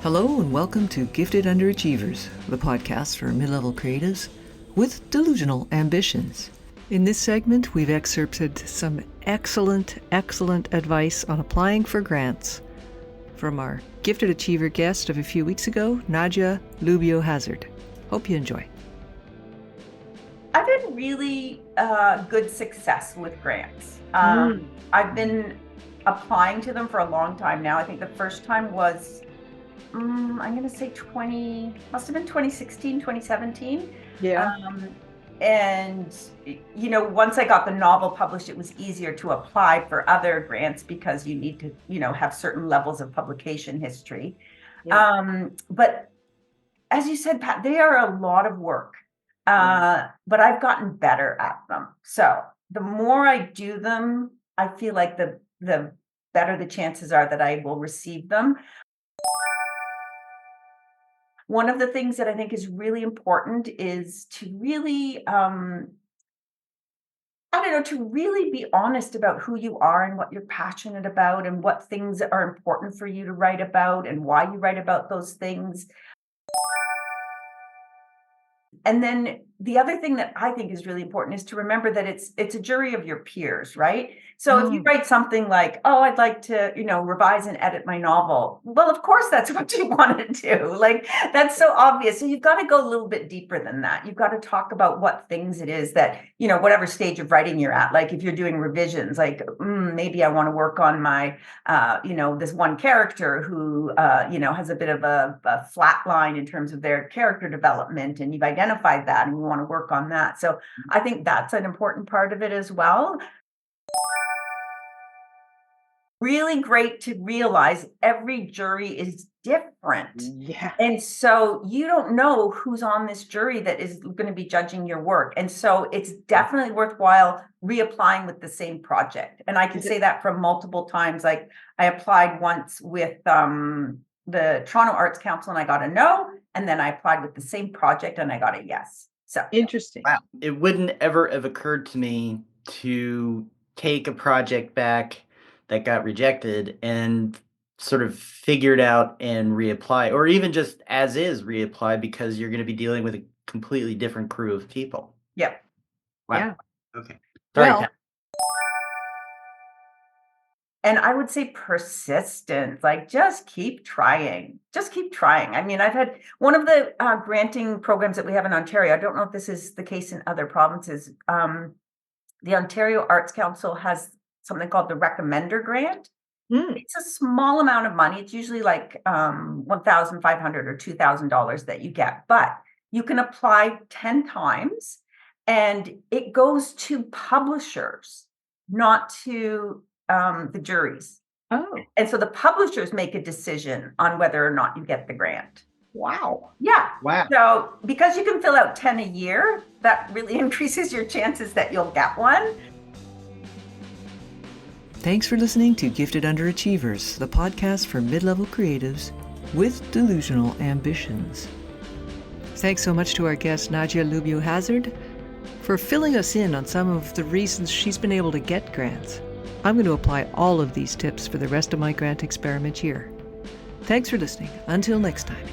Hello and welcome to Gifted Underachievers, the podcast for mid-level creatives with delusional ambitions. In this segment, we've excerpted some excellent advice on applying for grants from our Gifted Achiever guest of a few weeks ago, Nadja Lubiw-Hazard. Hope you enjoy. I've had really good success with grants. I've been applying to them for a long time now. I think the first time was, I'm going to say must have been 2016, 2017. Yeah. And, once I got the novel published, it was easier to apply for other grants because you need to, have certain levels of publication history. Yeah. But as you said, Pat, they are a lot of work. But I've gotten better at them. So the more I do them, I feel like the better the chances are that I will receive them. One of the things that I think is really important is to really, to really be honest about who you are and what you're passionate about and what things are important for you to write about and why you write about those things. And then the other thing that I think is really important is to remember that it's a jury of your peers, right? So if you write something like, I'd like to, revise and edit my novel. Well, of course, that's what you want to do. Like, that's so obvious. So you've got to go a little bit deeper than that. You've got to talk about what things it is that, whatever stage of writing you're at. Like if you're doing revisions, like maybe I want to work on my, this one character who, has a bit of a flat line in terms of their character development, and you've identified that and you want to work on that. So I think that's an important part of it as well. Really great to realize every jury is different. Yeah. And so you don't know who's on this jury that is going to be judging your work. And so it's definitely worthwhile reapplying with the same project. And I can say that from multiple times. Like I applied once with the Toronto Arts Council and I got a no. And then I applied with the same project and I got a yes. So Interesting. Wow. It wouldn't ever have occurred to me to take a project back that got rejected and sort of figure it out and reapply, or even just as is reapply, because you're going to be dealing with a completely different crew of people. Yep. Wow. Yeah. Okay. Sorry, Well, Kat. And I would say persistence, like just keep trying. Just keep trying. I mean, I've had one of the granting programs that we have in Ontario. I don't know if this is the case in other provinces. The Ontario Arts Council has something called the Recommender Grant. It's a small amount of money. It's usually like $1,500 or $2,000 that you get, but you can apply 10 times and it goes to publishers, not to the juries. And so the publishers make a decision on whether or not you get the grant. wow. Yeah. Wow. So because you can fill out 10 a year, that really increases your chances that you'll get one. Thanks for listening to Gifted Underachievers, the podcast for mid-level creatives with delusional ambitions. Thanks so much to our guest Nadja Lubiw-Hazard for filling us in on some of the reasons she's been able to get grants. I'm going to apply all of these tips for the rest of my grant experiment year. Thanks for listening. Until next time.